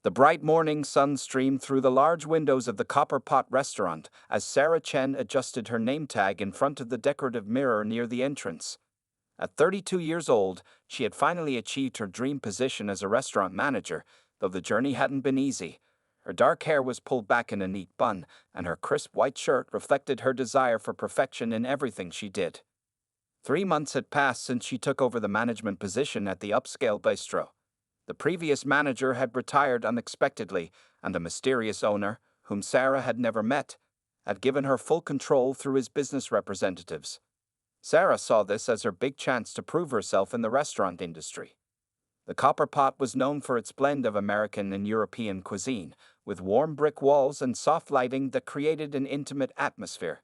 The bright morning sun streamed through the large windows of the Copper Pot restaurant as Sarah Chen adjusted her name tag in front of the decorative mirror near the entrance. At 32 years old, she had finally achieved her dream position as a restaurant manager, though the journey hadn't been easy. Her dark hair was pulled back in a neat bun, and her crisp white shirt reflected her desire for perfection in everything she did. 3 months had passed since she took over the management position at the upscale bistro. The previous manager had retired unexpectedly, and the mysterious owner, whom Sarah had never met, had given her full control through his business representatives. Sarah saw this as her big chance to prove herself in the restaurant industry. The Copper Pot was known for its blend of American and European cuisine, with warm brick walls and soft lighting that created an intimate atmosphere.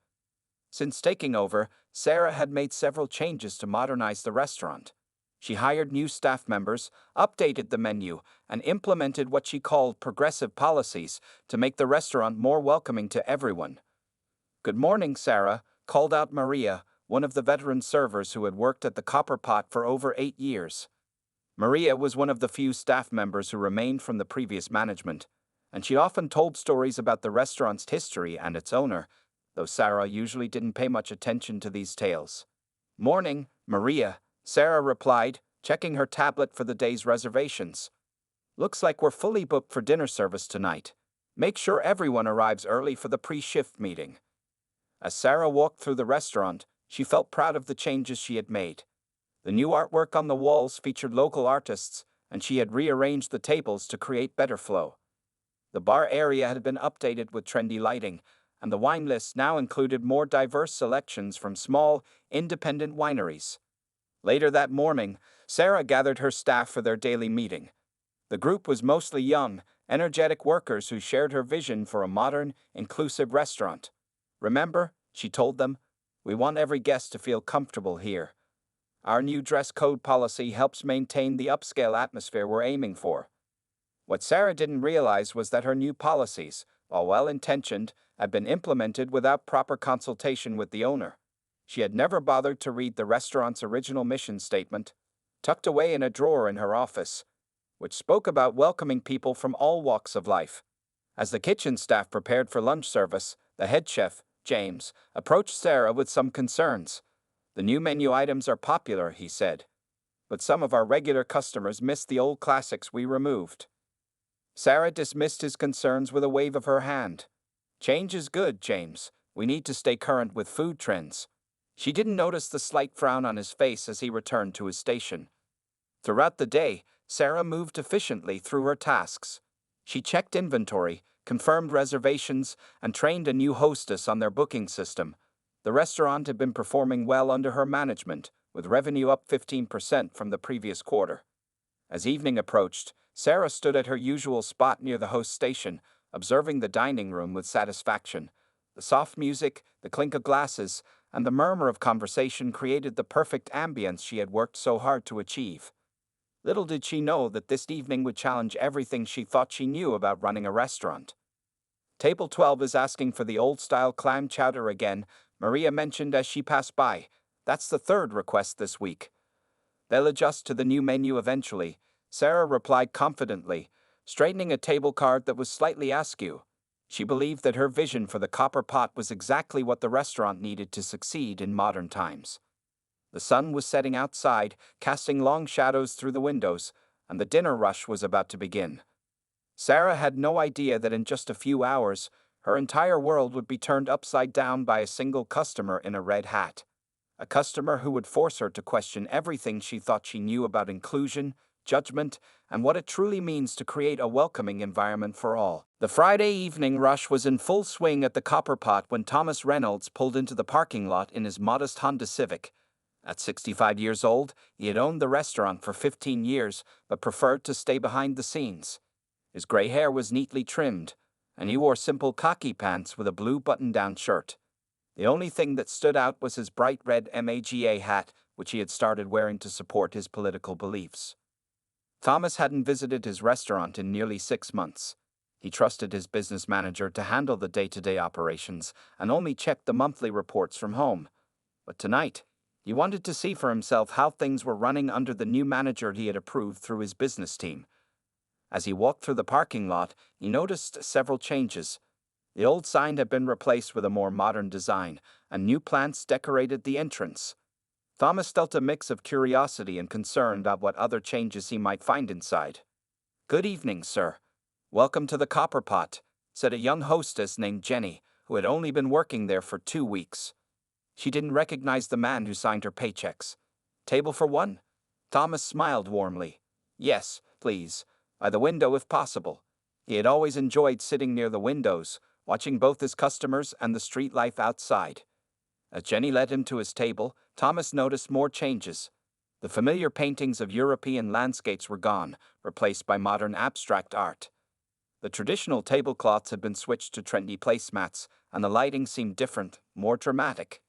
Since taking over, Sarah had made several changes to modernize the restaurant. She hired new staff members, updated the menu, and implemented what she called progressive policies to make the restaurant more welcoming to everyone. "Good morning, Sarah," called out Maria, one of the veteran servers who had worked at the Copper Pot for over 8 years. Maria was one of the few staff members who remained from the previous management, and she often told stories about the restaurant's history and its owner, though Sarah usually didn't pay much attention to these tales. "Morning, Maria," Sarah replied, checking her tablet for the day's reservations. "Looks like we're fully booked for dinner service tonight. Make sure everyone arrives early for the pre-shift meeting." As Sarah walked through the restaurant, she felt proud of the changes she had made. The new artwork on the walls featured local artists, and she had rearranged the tables to create better flow. The bar area had been updated with trendy lighting, and the wine list now included more diverse selections from small, independent wineries. Later that morning, Sarah gathered her staff for their daily meeting. The group was mostly young, energetic workers who shared her vision for a modern, inclusive restaurant. "Remember," she told them, "we want every guest to feel comfortable here. Our new dress code policy helps maintain the upscale atmosphere we're aiming for." What Sarah didn't realize was that her new policies, while well-intentioned, had been implemented without proper consultation with the owner. She had never bothered to read the restaurant's original mission statement, tucked away in a drawer in her office, which spoke about welcoming people from all walks of life. As the kitchen staff prepared for lunch service, the head chef, James, approached Sarah with some concerns. "The new menu items are popular," he said, "but some of our regular customers miss the old classics we removed." Sarah dismissed his concerns with a wave of her hand. "Change is good, James. We need to stay current with food trends." She didn't notice the slight frown on his face as he returned to his station. Throughout the day, Sarah moved efficiently through her tasks. She checked inventory, confirmed reservations, and trained a new hostess on their booking system. The restaurant had been performing well under her management, with revenue up 15% from the previous quarter. As evening approached, Sarah stood at her usual spot near the host station, observing the dining room with satisfaction. The soft music, the clink of glasses, and the murmur of conversation created the perfect ambience she had worked so hard to achieve. Little did she know that this evening would challenge everything she thought she knew about running a restaurant. "Table 12 is asking for the old-style clam chowder again," Maria mentioned as she passed by. "That's the third request this week." "They'll adjust to the new menu eventually," Sarah replied confidently, straightening a table card that was slightly askew. She believed that her vision for the Copper Pot was exactly what the restaurant needed to succeed in modern times. The sun was setting outside, casting long shadows through the windows, and the dinner rush was about to begin. Sarah had no idea that in just a few hours, her entire world would be turned upside down by a single customer in a red hat. A customer who would force her to question everything she thought she knew about inclusion, judgment, and what it truly means to create a welcoming environment for all. The Friday evening rush was in full swing at the Copper Pot when Thomas Reynolds pulled into the parking lot in his modest Honda Civic. At 65 years old, he had owned the restaurant for 15 years, but preferred to stay behind the scenes. His gray hair was neatly trimmed, and he wore simple khaki pants with a blue button-down shirt. The only thing that stood out was his bright red MAGA hat, which he had started wearing to support his political beliefs. Thomas hadn't visited his restaurant in nearly 6 months. He trusted his business manager to handle the day-to-day operations and only checked the monthly reports from home. But tonight, he wanted to see for himself how things were running under the new manager he had approved through his business team. As he walked through the parking lot, he noticed several changes. The old sign had been replaced with a more modern design, and new plants decorated the entrance. Thomas felt a mix of curiosity and concern about what other changes he might find inside. "Good evening, sir. Welcome to the Copper Pot," said a young hostess named Jenny, who had only been working there for 2 weeks. She didn't recognize the man who signed her paychecks. "Table for one?" Thomas smiled warmly. "Yes, please. By the window if possible." He had always enjoyed sitting near the windows, watching both his customers and the street life outside. As Jenny led him to his table, Thomas noticed more changes. The familiar paintings of European landscapes were gone, replaced by modern abstract art. The traditional tablecloths had been switched to trendy placemats, and the lighting seemed different, more dramatic.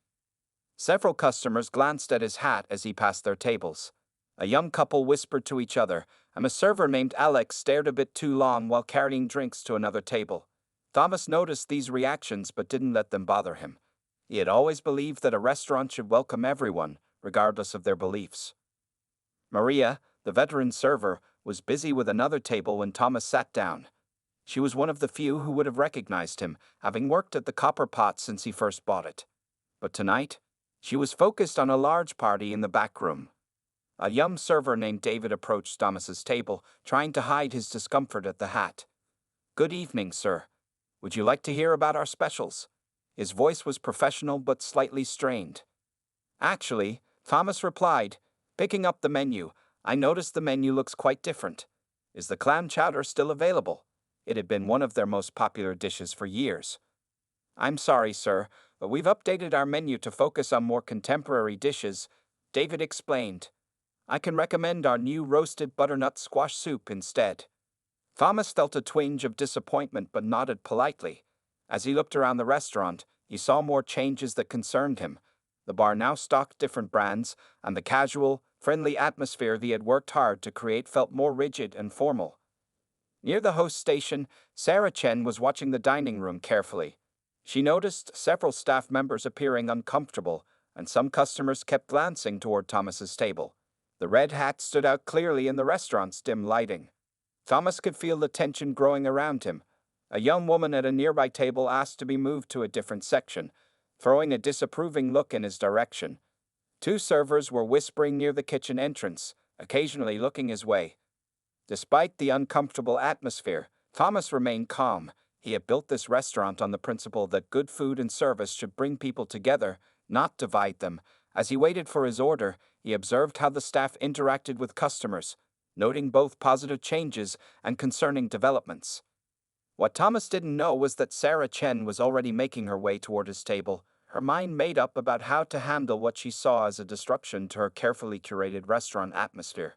Several customers glanced at his hat as he passed their tables. A young couple whispered to each other, and a server named Alex stared a bit too long while carrying drinks to another table. Thomas noticed these reactions but didn't let them bother him. He had always believed that a restaurant should welcome everyone, regardless of their beliefs. Maria, the veteran server, was busy with another table when Thomas sat down. She was one of the few who would have recognized him, having worked at the Copper Pot since he first bought it. But tonight, she was focused on a large party in the back room. A young server named David approached Thomas's table, trying to hide his discomfort at the hat. "Good evening, sir. Would you like to hear about our specials?" His voice was professional but slightly strained. "Actually," Thomas replied, picking up the menu, "I noticed the menu looks quite different. Is the clam chowder still available? It had been one of their most popular dishes for years." "I'm sorry, sir, but we've updated our menu to focus on more contemporary dishes," David explained. "I can recommend our new roasted butternut squash soup instead." Thomas felt a twinge of disappointment but nodded politely. As he looked around the restaurant, he saw more changes that concerned him. The bar now stocked different brands, and the casual, friendly atmosphere he had worked hard to create felt more rigid and formal. Near the host station, Sarah Chen was watching the dining room carefully. She noticed several staff members appearing uncomfortable, and some customers kept glancing toward Thomas's table. The red hat stood out clearly in the restaurant's dim lighting. Thomas could feel the tension growing around him. A young woman at a nearby table asked to be moved to a different section, throwing a disapproving look in his direction. Two servers were whispering near the kitchen entrance, occasionally looking his way. Despite the uncomfortable atmosphere, Thomas remained calm. He had built this restaurant on the principle that good food and service should bring people together, not divide them. As he waited for his order, he observed how the staff interacted with customers, noting both positive changes and concerning developments. What Thomas didn't know was that Sarah Chen was already making her way toward his table, her mind made up about how to handle what she saw as a disruption to her carefully curated restaurant atmosphere.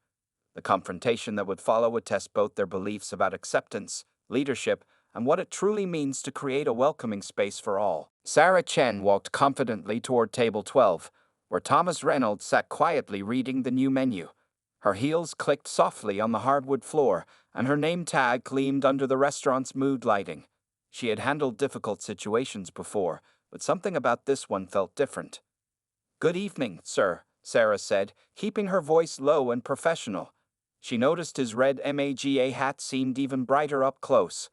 The confrontation that would follow would test both their beliefs about acceptance, leadership, and what it truly means to create a welcoming space for all. Sarah Chen walked confidently toward table 12, where Thomas Reynolds sat quietly reading the new menu. Her heels clicked softly on the hardwood floor, and her name tag gleamed under the restaurant's mood lighting. She had handled difficult situations before, but something about this one felt different. "Good evening, sir," Sarah said, keeping her voice low and professional. She noticed his red MAGA hat seemed even brighter up close.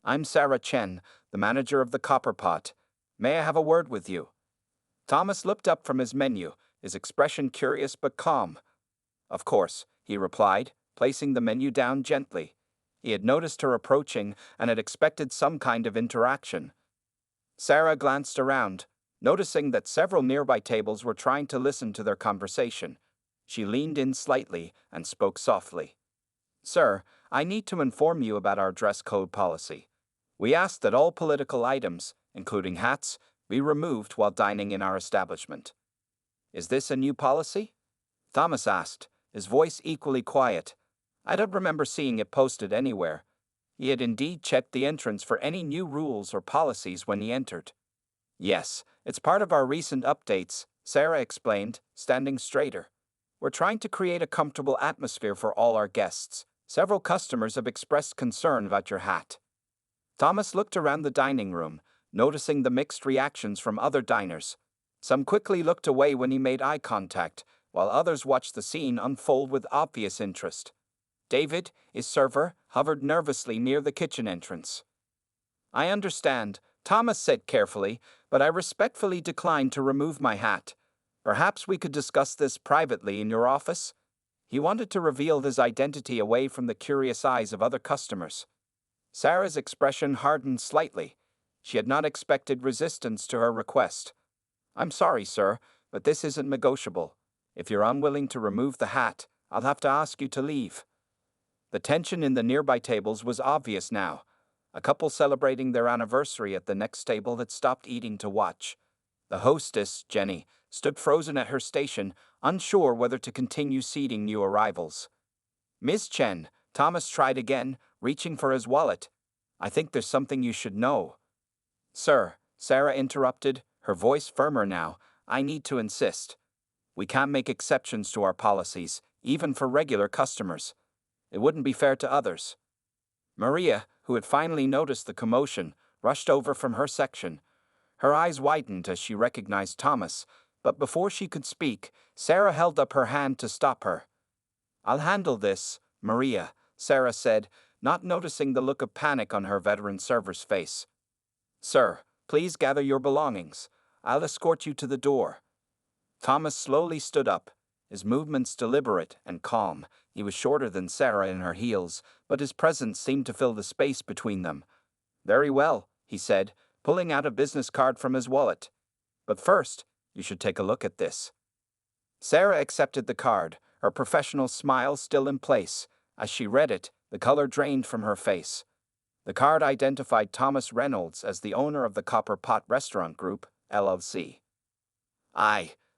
"I'm Sarah Chen, the manager of the Copper Pot. May I have a word with you?" Thomas looked up from his menu, his expression curious but calm. "Of course," he replied, placing the menu down gently. He had noticed her approaching and had expected some kind of interaction. Sarah glanced around, noticing that several nearby tables were trying to listen to their conversation. She leaned in slightly and spoke softly. "Sir, I need to inform you about our dress code policy. We ask that all political items, including hats, be removed while dining in our establishment." "Is this a new policy?" Thomas asked, his voice equally quiet. I don't remember seeing it posted anywhere. He had indeed checked the entrance for any new rules or policies when he entered. "Yes, it's part of our recent updates," Sarah explained, standing straighter. "We're trying to create a comfortable atmosphere for all our guests. Several customers have expressed concern about your hat." Thomas looked around the dining room, noticing the mixed reactions from other diners. Some quickly looked away when he made eye contact, while others watched the scene unfold with obvious interest. David, his server, hovered nervously near the kitchen entrance. I understand, Thomas said carefully, but I respectfully declined to remove my hat. Perhaps we could discuss this privately in your office? He wanted to reveal his identity away from the curious eyes of other customers. Sarah's expression hardened slightly. She had not expected resistance to her request. I'm sorry, sir, but this isn't negotiable. If you're unwilling to remove the hat, I'll have to ask you to leave. The tension in the nearby tables was obvious now. A couple celebrating their anniversary at the next table had stopped eating to watch. The hostess, Jenny, stood frozen at her station, unsure whether to continue seating new arrivals. Miss Chen, Thomas tried again, reaching for his wallet. I think there's something you should know. Sir, Sarah interrupted, her voice firmer now, I need to insist. We can't make exceptions to our policies, even for regular customers. It wouldn't be fair to others. Maria, who had finally noticed the commotion, rushed over from her section. Her eyes widened as she recognized Thomas, but before she could speak, Sarah held up her hand to stop her. I'll handle this, Maria, Sarah said, not noticing the look of panic on her veteran server's face. Sir, please gather your belongings. I'll escort you to the door. Thomas slowly stood up, his movements deliberate and calm. He was shorter than Sarah in her heels, but his presence seemed to fill the space between them. Very well, he said, pulling out a business card from his wallet. But first, you should take a look at this. Sarah accepted the card, her professional smile still in place. As she read it, the color drained from her face. The card identified Thomas Reynolds as the owner of the Copper Pot Restaurant Group, LLC.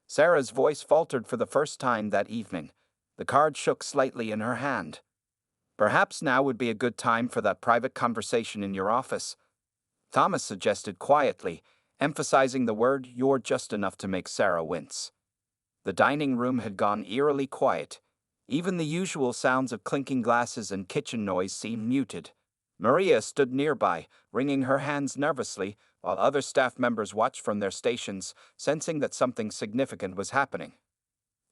Sarah's voice faltered for the first time that evening. The card shook slightly in her hand. Perhaps now would be a good time for that private conversation in your office, Thomas suggested quietly, emphasizing the word "you're" just enough to make Sarah wince. The dining room had gone eerily quiet. Even the usual sounds of clinking glasses and kitchen noise seemed muted. Maria stood nearby, wringing her hands nervously, while other staff members watched from their stations, sensing that something significant was happening.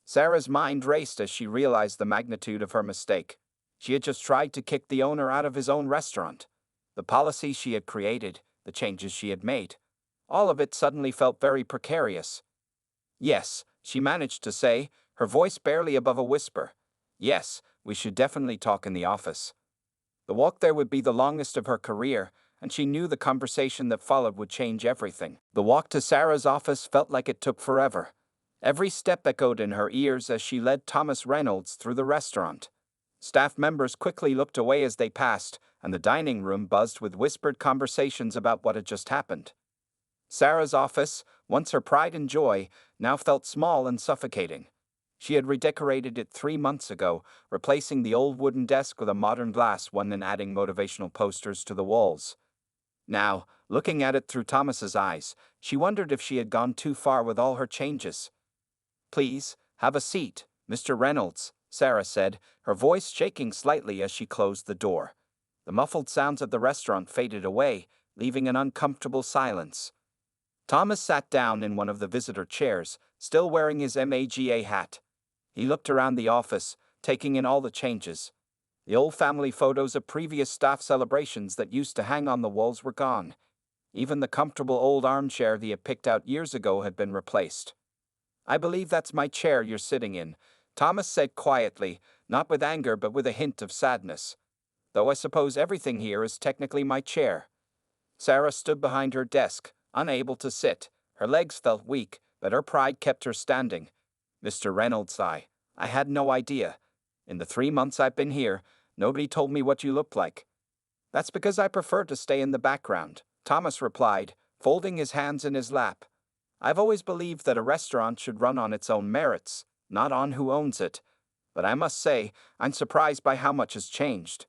Sarah's mind raced as she realized the magnitude of her mistake. She had just tried to kick the owner out of his own restaurant. The policies she had created, the changes she had made, all of it suddenly felt very precarious. Yes, she managed to say, her voice barely above a whisper. Yes, we should definitely talk in the office. The walk there would be the longest of her career, and she knew the conversation that followed would change everything. The walk to Sarah's office felt like it took forever. Every step echoed in her ears as she led Thomas Reynolds through the restaurant. Staff members quickly looked away as they passed, and the dining room buzzed with whispered conversations about what had just happened. Sarah's office, once her pride and joy, now felt small and suffocating. She had redecorated it 3 months ago, replacing the old wooden desk with a modern glass one and adding motivational posters to the walls. Now, looking at it through Thomas's eyes, she wondered if she had gone too far with all her changes. Please, have a seat, Mr. Reynolds, Sarah said, her voice shaking slightly as she closed the door. The muffled sounds of the restaurant faded away, leaving an uncomfortable silence. Thomas sat down in one of the visitor chairs, still wearing his MAGA hat. He looked around the office, taking in all the changes. The old family photos of previous staff celebrations that used to hang on the walls were gone. Even the comfortable old armchair he had picked out years ago had been replaced. I believe that's my chair you're sitting in, Thomas said quietly, not with anger but with a hint of sadness. Though I suppose everything here is technically my chair. Sarah stood behind her desk, unable to sit. Her legs felt weak, but her pride kept her standing. Mr. Reynolds, I had no idea. In the 3 months I've been here, nobody told me what you looked like. That's because I prefer to stay in the background, Thomas replied, folding his hands in his lap. I've always believed that a restaurant should run on its own merits, not on who owns it. But I must say, I'm surprised by how much has changed.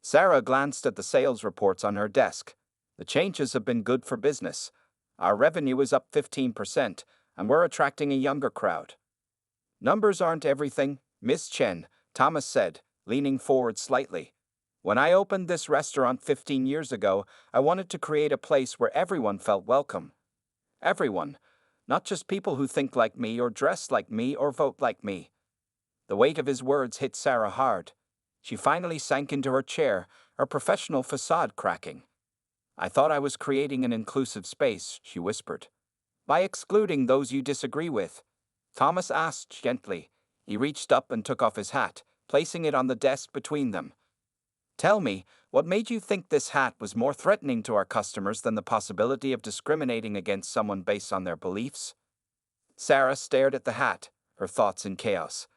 Sarah glanced at the sales reports on her desk. The changes have been good for business. Our revenue is up 15%, and we're attracting a younger crowd. Numbers aren't everything, Miss Chen, Thomas said, leaning forward slightly. When I opened this restaurant 15 years ago, I wanted to create a place where everyone felt welcome. Everyone, not just people who think like me or dress like me or vote like me. The weight of his words hit Sarah hard. She finally sank into her chair, her professional facade cracking. I thought I was creating an inclusive space, she whispered. By excluding those you disagree with. Thomas asked gently. He reached up and took off his hat, placing it on the desk between them. Tell me, what made you think this hat was more threatening to our customers than the possibility of discriminating against someone based on their beliefs? Sarah stared at the hat, her thoughts in chaos.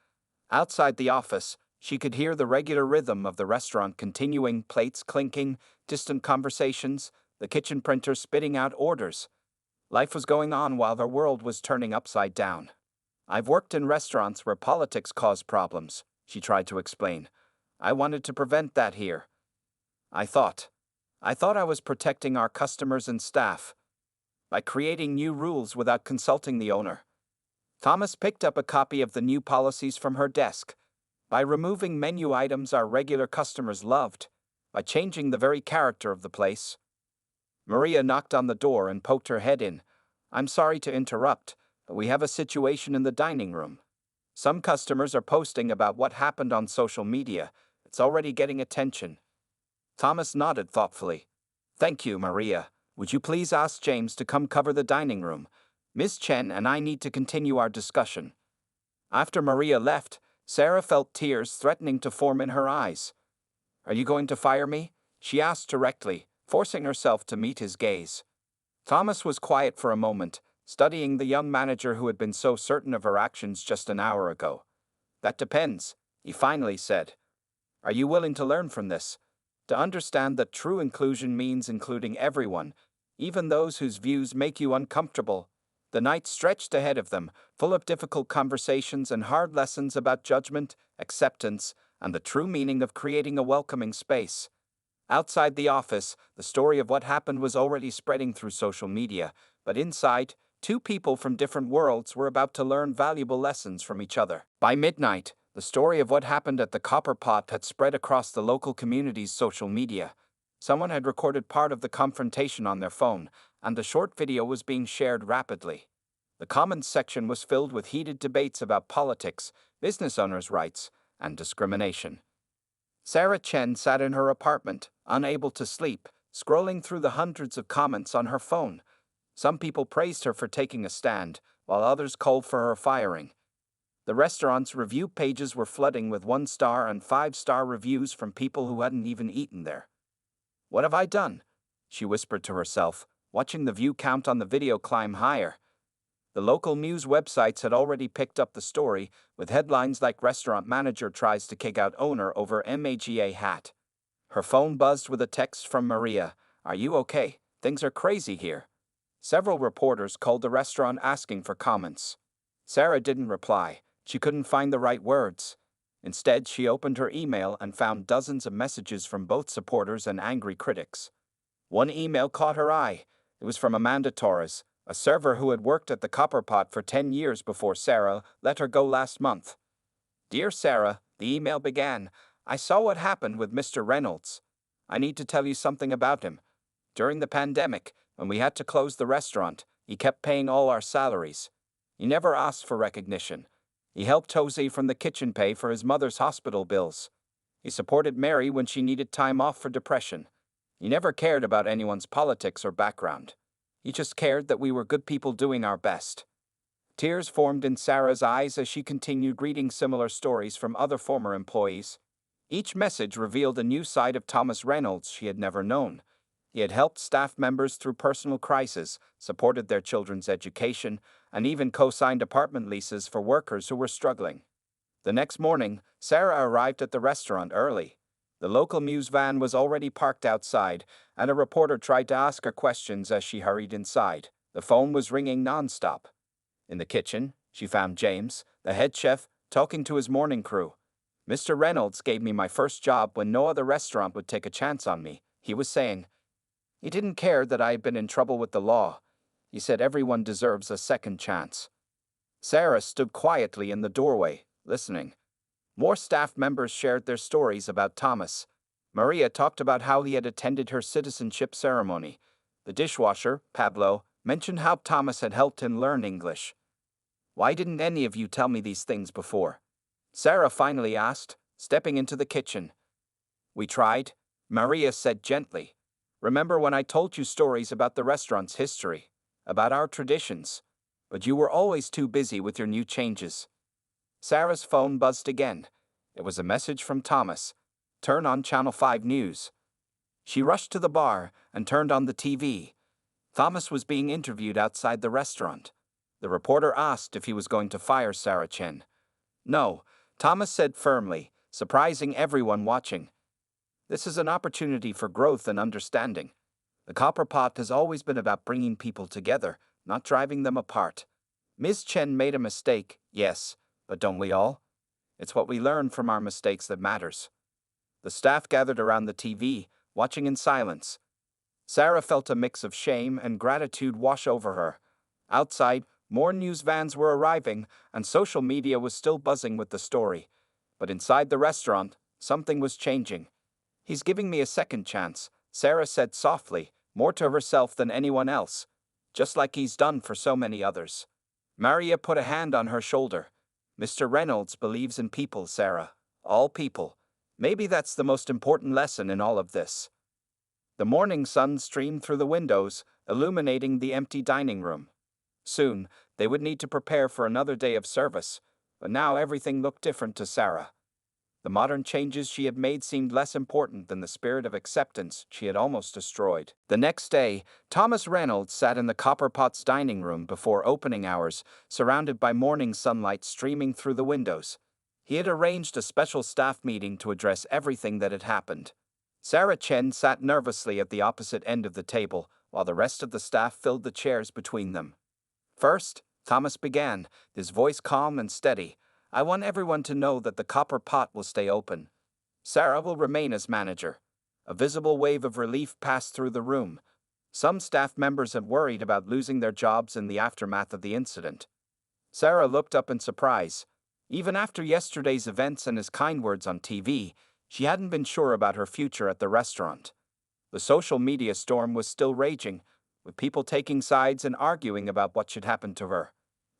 Outside the office, she could hear the regular rhythm of the restaurant continuing, plates clinking, distant conversations, the kitchen printer spitting out orders. Life was going on while their world was turning upside down. I've worked in restaurants where politics caused problems, she tried to explain. I wanted to prevent that here. I thought I was protecting our customers and staff by creating new rules without consulting the owner. Thomas picked up a copy of the new policies from her desk. By removing menu items our regular customers loved, by changing the very character of the place. Maria knocked on the door and poked her head in. I'm sorry to interrupt, but we have a situation in the dining room. Some customers are posting about what happened on social media. It's already getting attention. Thomas nodded thoughtfully. Thank you, Maria. Would you please ask James to come cover the dining room? Miss Chen and I need to continue our discussion. After Maria left, Sarah felt tears threatening to form in her eyes. Are you going to fire me? She asked directly, forcing herself to meet his gaze. Thomas was quiet for a moment, studying the young manager who had been so certain of her actions just an hour ago. That depends, he finally said. Are you willing to learn from this? To understand that true inclusion means including everyone, even those whose views make you uncomfortable. The night stretched ahead of them, full of difficult conversations and hard lessons about judgment, acceptance, and the true meaning of creating a welcoming space. Outside the office, the story of what happened was already spreading through social media, but inside, two people from different worlds were about to learn valuable lessons from each other. By midnight, the story of what happened at the Copper Pot had spread across the local community's social media. Someone had recorded part of the confrontation on their phone, and the short video was being shared rapidly. The comments section was filled with heated debates about politics, business owners' rights, and discrimination. Sarah Chen sat in her apartment, unable to sleep, scrolling through the hundreds of comments on her phone. Some people praised her for taking a stand, while others called for her firing. The restaurant's review pages were flooding with 1-star and 5-star reviews from people who hadn't even eaten there. What have I done? She whispered to herself, watching the view count on the video climb higher. The local news websites had already picked up the story, with headlines like Restaurant Manager Tries to Kick Out Owner Over MAGA Hat. Her phone buzzed with a text from Maria. Are you okay? Things are crazy here. Several reporters called the restaurant asking for comments. Sarah didn't reply. She couldn't find the right words. Instead, she opened her email and found dozens of messages from both supporters and angry critics. One email caught her eye. It was from Amanda Torres, a server who had worked at the Copper Pot for 10 years before Sarah let her go last month. Dear Sarah, the email began, I saw what happened with Mr. Reynolds. I need to tell you something about him. During the pandemic, when we had to close the restaurant, he kept paying all our salaries. He never asked for recognition. He helped Josie from the kitchen pay for his mother's hospital bills. He supported Mary when she needed time off for depression. He never cared about anyone's politics or background. He just cared that we were good people doing our best. Tears formed in Sarah's eyes as she continued reading similar stories from other former employees. Each message revealed a new side of Thomas Reynolds she had never known. He had helped staff members through personal crises, supported their children's education, and even co-signed apartment leases for workers who were struggling. The next morning, Sarah arrived at the restaurant early. The local news van was already parked outside, and a reporter tried to ask her questions as she hurried inside. The phone was ringing nonstop. In the kitchen, she found James, the head chef, talking to his morning crew. Mr. Reynolds gave me my first job when no other restaurant would take a chance on me, he was saying. He didn't care that I had been in trouble with the law. He said everyone deserves a second chance. Sarah stood quietly in the doorway, listening. More staff members shared their stories about Thomas. Maria talked about how he had attended her citizenship ceremony. The dishwasher, Pablo, mentioned how Thomas had helped him learn English. Why didn't any of you tell me these things before? Sarah finally asked, stepping into the kitchen. We tried, Maria said gently. Remember when I told you stories about the restaurant's history, about our traditions? But you were always too busy with your new changes. Sarah's phone buzzed again. It was a message from Thomas. Turn on Channel 5 News. She rushed to the bar and turned on the TV. Thomas was being interviewed outside the restaurant. The reporter asked if he was going to fire Sarah Chen. No, Thomas said firmly, surprising everyone watching. This is an opportunity for growth and understanding. The Copper Pot has always been about bringing people together, not driving them apart. Ms. Chen made a mistake, yes, but don't we all? It's what we learn from our mistakes that matters. The staff gathered around the TV, watching in silence. Sarah felt a mix of shame and gratitude wash over her. Outside, more news vans were arriving, and social media was still buzzing with the story. But inside the restaurant, something was changing. He's giving me a second chance, Sarah said softly, more to herself than anyone else. Just like he's done for so many others. Maria put a hand on her shoulder. Mr. Reynolds believes in people, Sarah. All people. Maybe that's the most important lesson in all of this. The morning sun streamed through the windows, illuminating the empty dining room. Soon, they would need to prepare for another day of service, but now everything looked different to Sarah. The modern changes she had made seemed less important than the spirit of acceptance she had almost destroyed. The next day, Thomas Reynolds sat in the Copper Pot's dining room before opening hours, surrounded by morning sunlight streaming through the windows. He had arranged a special staff meeting to address everything that had happened. Sarah Chen sat nervously at the opposite end of the table, while the rest of the staff filled the chairs between them. First, Thomas began, his voice calm and steady. I want everyone to know that the Copper Pot will stay open. Sarah will remain as manager. A visible wave of relief passed through the room. Some staff members had worried about losing their jobs in the aftermath of the incident. Sarah looked up in surprise. Even after yesterday's events and his kind words on TV, she hadn't been sure about her future at the restaurant. The social media storm was still raging, with people taking sides and arguing about what should happen to her.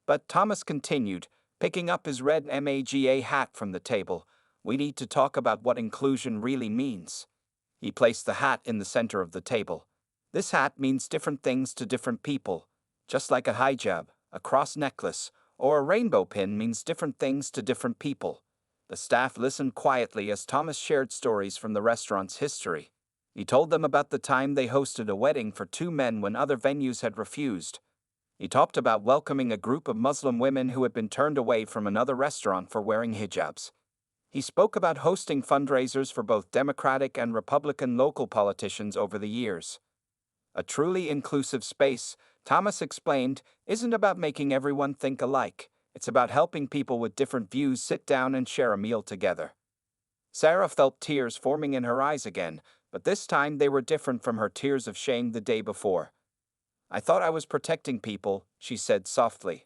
But Thomas continued, picking up his red MAGA hat from the table. We need to talk about what inclusion really means. He placed the hat in the center of the table. This hat means different things to different people, just like a hijab, a cross necklace, or a rainbow pin means different things to different people. The staff listened quietly as Thomas shared stories from the restaurant's history. He told them about the time they hosted a wedding for two men when other venues had refused. He talked about welcoming a group of Muslim women who had been turned away from another restaurant for wearing hijabs. He spoke about hosting fundraisers for both Democratic and Republican local politicians over the years. A truly inclusive space, Thomas explained, isn't about making everyone think alike. It's about helping people with different views sit down and share a meal together. Sarah felt tears forming in her eyes again, but this time they were different from her tears of shame the day before. I thought I was protecting people, she said softly.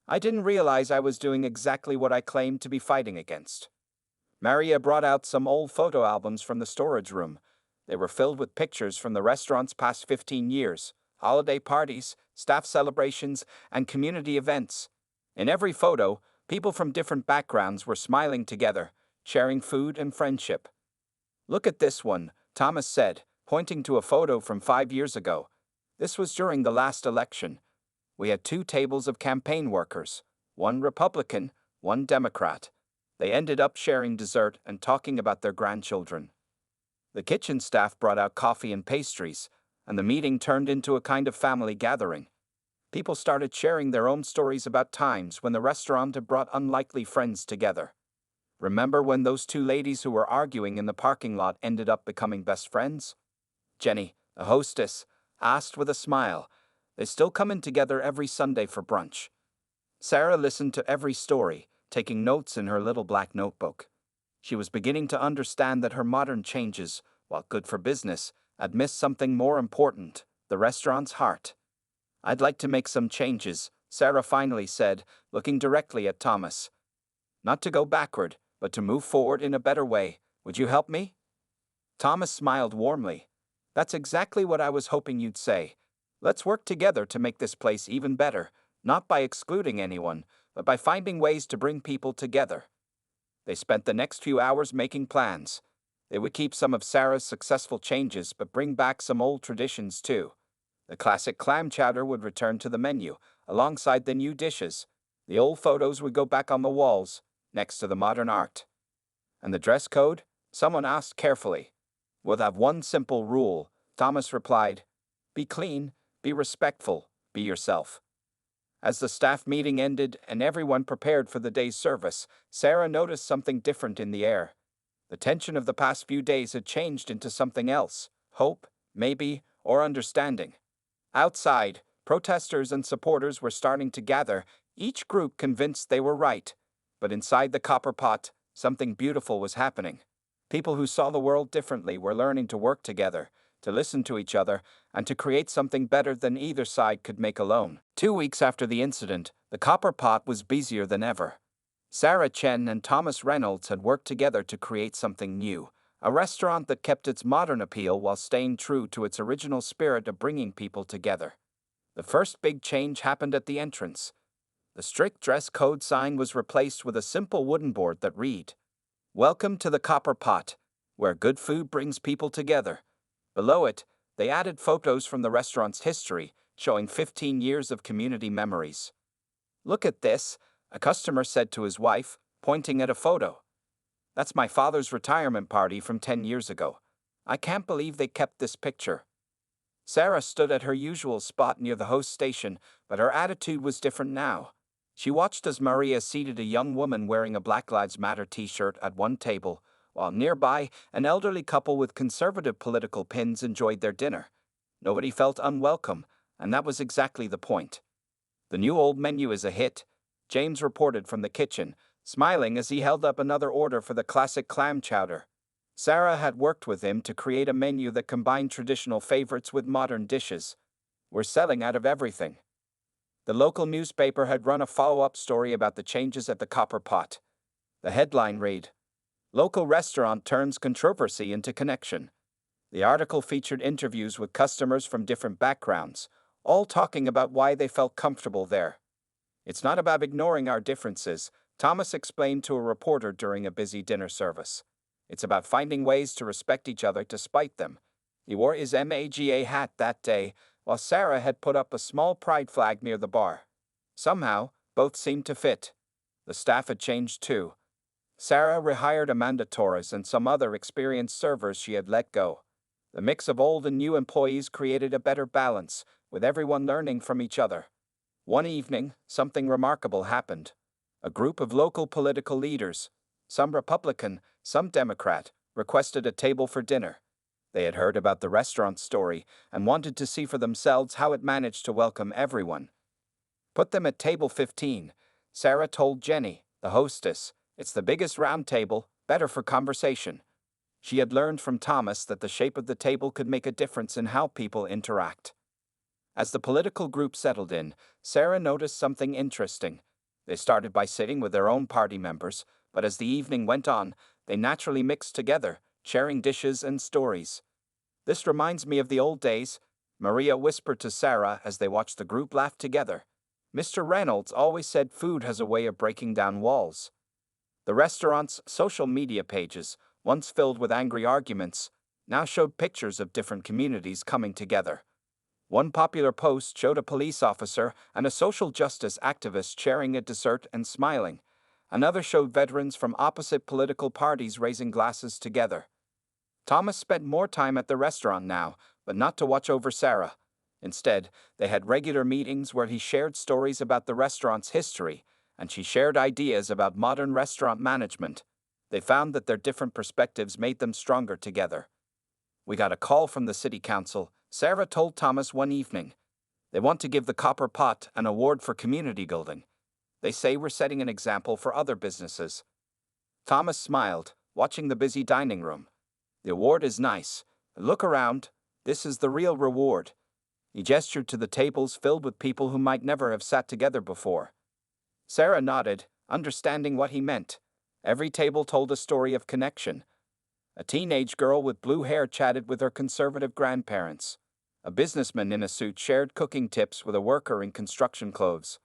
I didn't realize I was doing exactly what I claimed to be fighting against. Maria brought out some old photo albums from the storage room. They were filled with pictures from the restaurant's past 15 years, holiday parties, staff celebrations, and community events. In every photo, people from different backgrounds were smiling together, sharing food and friendship. Look at this one, Thomas said, pointing to a photo from 5 years ago. This was during the last election. We had 2 tables of campaign workers, one Republican, one Democrat. They ended up sharing dessert and talking about their grandchildren. The kitchen staff brought out coffee and pastries, and the meeting turned into a kind of family gathering. People started sharing their own stories about times when the restaurant had brought unlikely friends together. Remember when those 2 ladies who were arguing in the parking lot ended up becoming best friends? Jenny, the hostess, asked with a smile. They still come in together every Sunday for brunch. Sarah listened to every story, taking notes in her little black notebook. She was beginning to understand that her modern changes, while good for business, had missed something more important, the restaurant's heart. I'd like to make some changes, Sarah finally said, looking directly at Thomas. Not to go backward, but to move forward in a better way. Would you help me? Thomas smiled warmly. That's exactly what I was hoping you'd say. Let's work together to make this place even better, not by excluding anyone, but by finding ways to bring people together. They spent the next few hours making plans. They would keep some of Sarah's successful changes but bring back some old traditions too. The classic clam chowder would return to the menu, alongside the new dishes. The old photos would go back on the walls, next to the modern art. And the dress code? Someone asked carefully. We'll have one simple rule, Thomas replied. Be clean, be respectful, be yourself. As the staff meeting ended and everyone prepared for the day's service, Sarah noticed something different in the air. The tension of the past few days had changed into something else, hope, maybe, or understanding. Outside, protesters and supporters were starting to gather, each group convinced they were right. But inside the copper pot, something beautiful was happening. People who saw the world differently were learning to work together, to listen to each other, and to create something better than either side could make alone. 2 weeks after the incident, the copper pot was busier than ever. Sarah Chen and Thomas Reynolds had worked together to create something new, a restaurant that kept its modern appeal while staying true to its original spirit of bringing people together. The first big change happened at the entrance. The strict dress code sign was replaced with a simple wooden board that read, "Welcome to the Copper Pot, where good food brings people together." Below it, they added photos from the restaurant's history, showing 15 years of community memories. "Look at this," a customer said to his wife, pointing at a photo. "That's my father's retirement party from 10 years ago. I can't believe they kept this picture." Sarah stood at her usual spot near the host station, but her attitude was different now. She watched as Maria seated a young woman wearing a Black Lives Matter t-shirt at one table, while nearby, an elderly couple with conservative political pins enjoyed their dinner. Nobody felt unwelcome, and that was exactly the point. "The new old menu is a hit," James reported from the kitchen, smiling as he held up another order for the classic clam chowder. Sarah had worked with him to create a menu that combined traditional favorites with modern dishes. "We're selling out of everything." The local newspaper had run a follow-up story about the changes at the Copper Pot. The headline read, "Local restaurant turns controversy into connection." The article featured interviews with customers from different backgrounds, all talking about why they felt comfortable there. "It's not about ignoring our differences," Thomas explained to a reporter during a busy dinner service. "It's about finding ways to respect each other despite them." He wore his MAGA hat that day, while Sarah had put up a small pride flag near the bar. Somehow, both seemed to fit. The staff had changed too. Sarah rehired Amanda Torres and some other experienced servers she had let go. The mix of old and new employees created a better balance, with everyone learning from each other. One evening, something remarkable happened. A group of local political leaders, some Republican, some Democrat, requested a table for dinner. They had heard about the restaurant story and wanted to see for themselves how it managed to welcome everyone. "Put them at table 15, Sarah told Jenny, the hostess. "It's the biggest round table, better for conversation." She had learned from Thomas that the shape of the table could make a difference in how people interact. As the political group settled in, Sarah noticed something interesting. They started by sitting with their own party members, but as the evening went on, they naturally mixed together, sharing dishes and stories. "This reminds me of the old days," Maria whispered to Sarah as they watched the group laugh together. "Mr. Reynolds always said food has a way of breaking down walls." The restaurant's social media pages, once filled with angry arguments, now showed pictures of different communities coming together. One popular post showed a police officer and a social justice activist sharing a dessert and smiling. Another showed veterans from opposite political parties raising glasses together. Thomas spent more time at the restaurant now, but not to watch over Sarah. Instead, they had regular meetings where he shared stories about the restaurant's history, and she shared ideas about modern restaurant management. They found that their different perspectives made them stronger together. "We got a call from the city council," Sarah told Thomas one evening. "They want to give the Copper Pot an award for community building. They say we're setting an example for other businesses." Thomas smiled, watching the busy dining room. "The award is nice. Look around. This is the real reward." He gestured to the tables filled with people who might never have sat together before. Sarah nodded, understanding what he meant. Every table told a story of connection. A teenage girl with blue hair chatted with her conservative grandparents. A businessman in a suit shared cooking tips with a worker in construction clothes.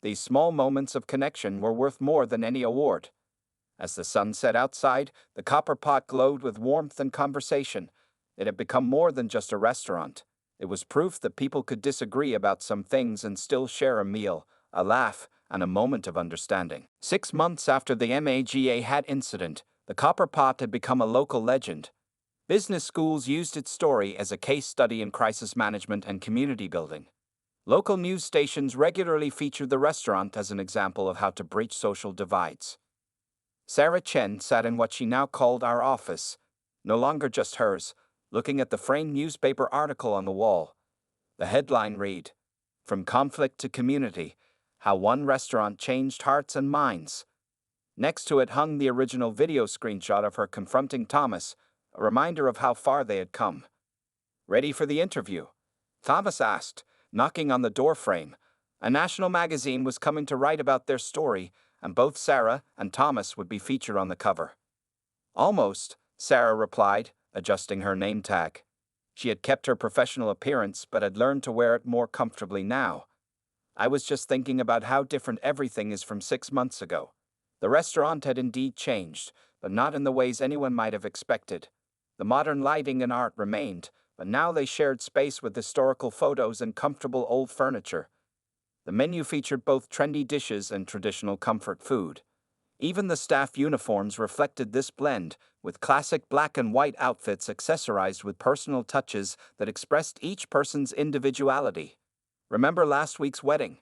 These small moments of connection were worth more than any award. As the sun set outside, the copper pot glowed with warmth and conversation. It had become more than just a restaurant. It was proof that people could disagree about some things and still share a meal, a laugh, and a moment of understanding. 6 months after the MAGA hat incident, the copper pot had become a local legend. Business schools used its story as a case study in crisis management and community building. Local news stations regularly featured the restaurant as an example of how to breach social divides. Sarah Chen sat in what she now called our office, no longer just hers, looking at the framed newspaper article on the wall. The headline read, "From Conflict to Community, How One Restaurant Changed Hearts and Minds." Next to it hung the original video screenshot of her confronting Thomas, a reminder of how far they had come. "Ready for the interview?" Thomas asked, knocking on the doorframe. A national magazine was coming to write about their story, and both Sarah and Thomas would be featured on the cover. "Almost," Sarah replied, adjusting her name tag. She had kept her professional appearance but had learned to wear it more comfortably now. "I was just thinking about how different everything is from 6 months ago." The restaurant had indeed changed, but not in the ways anyone might have expected. The modern lighting and art remained, but now they shared space with historical photos and comfortable old furniture. The menu featured both trendy dishes and traditional comfort food. Even the staff uniforms reflected this blend, with classic black and white outfits accessorized with personal touches that expressed each person's individuality. "Remember last week's wedding?"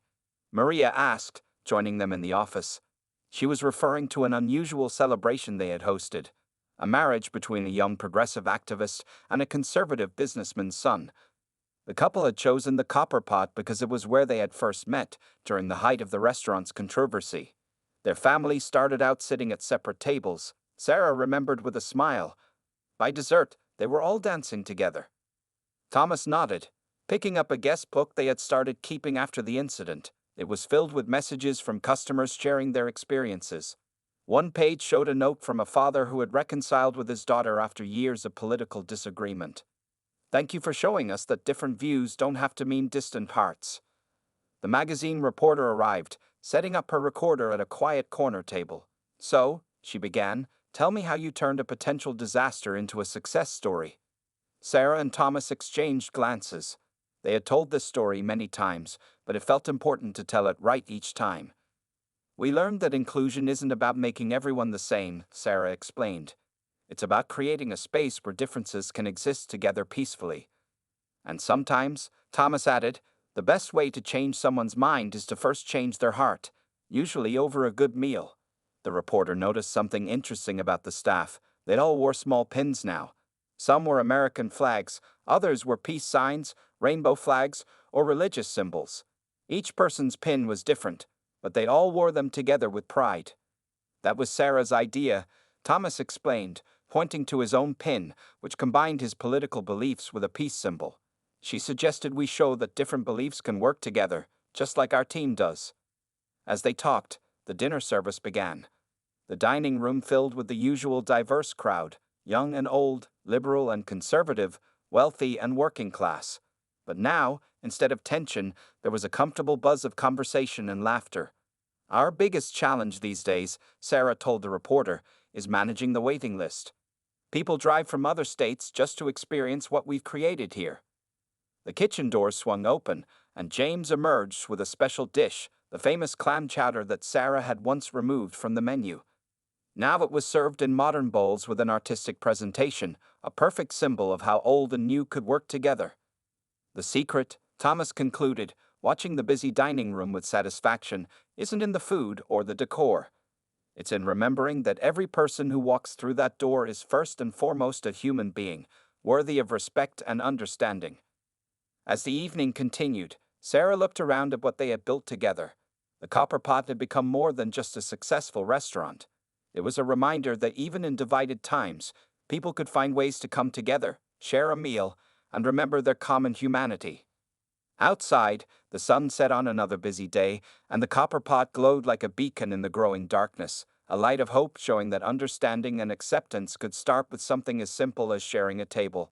Maria asked, joining them in the office. She was referring to an unusual celebration they had hosted, a marriage between a young progressive activist and a conservative businessman's son. The couple had chosen the Copper Pot because it was where they had first met during the height of the restaurant's controversy. Their family started out sitting at separate tables, Sarah remembered with a smile. By dessert, they were all dancing together. Thomas nodded, picking up a guest book they had started keeping after the incident. It was filled with messages from customers sharing their experiences. One page showed a note from a father who had reconciled with his daughter after years of political disagreement. "Thank you for showing us that different views don't have to mean distant hearts." The magazine reporter arrived, setting up her recorder at a quiet corner table. "So," she began, "tell me how you turned a potential disaster into a success story." Sarah and Thomas exchanged glances. They had told this story many times, but it felt important to tell it right each time. "We learned that inclusion isn't about making everyone the same," Sarah explained. "It's about creating a space where differences can exist together peacefully." "And sometimes," Thomas added, "the best way to change someone's mind is to first change their heart, usually over a good meal." The reporter noticed something interesting about the staff. They all wore small pins now. Some were American flags, others were peace signs, rainbow flags, or religious symbols. Each person's pin was different, but they all wore them together with pride. "That was Sarah's idea," Thomas explained, pointing to his own pin, which combined his political beliefs with a peace symbol. "She suggested we show that different beliefs can work together, just like our team does." As they talked, the dinner service began. The dining room filled with the usual diverse crowd, young and old, liberal and conservative, wealthy and working class. But now, instead of tension, there was a comfortable buzz of conversation and laughter. "Our biggest challenge these days," Sarah told the reporter, "is managing the waiting list. People drive from other states just to experience what we've created here." The kitchen doors swung open, and James emerged with a special dish, the famous clam chowder that Sarah had once removed from the menu. Now it was served in modern bowls with an artistic presentation, a perfect symbol of how old and new could work together. "The secret," Thomas concluded, watching the busy dining room with satisfaction, "isn't in the food or the decor. It's in remembering that every person who walks through that door is first and foremost a human being, worthy of respect and understanding." As the evening continued, Sarah looked around at what they had built together. The Copper Pot had become more than just a successful restaurant. It was a reminder that even in divided times, people could find ways to come together, share a meal, and remember their common humanity. Outside, the sun set on another busy day, and the Copper Pot glowed like a beacon in the growing darkness, a light of hope showing that understanding and acceptance could start with something as simple as sharing a table.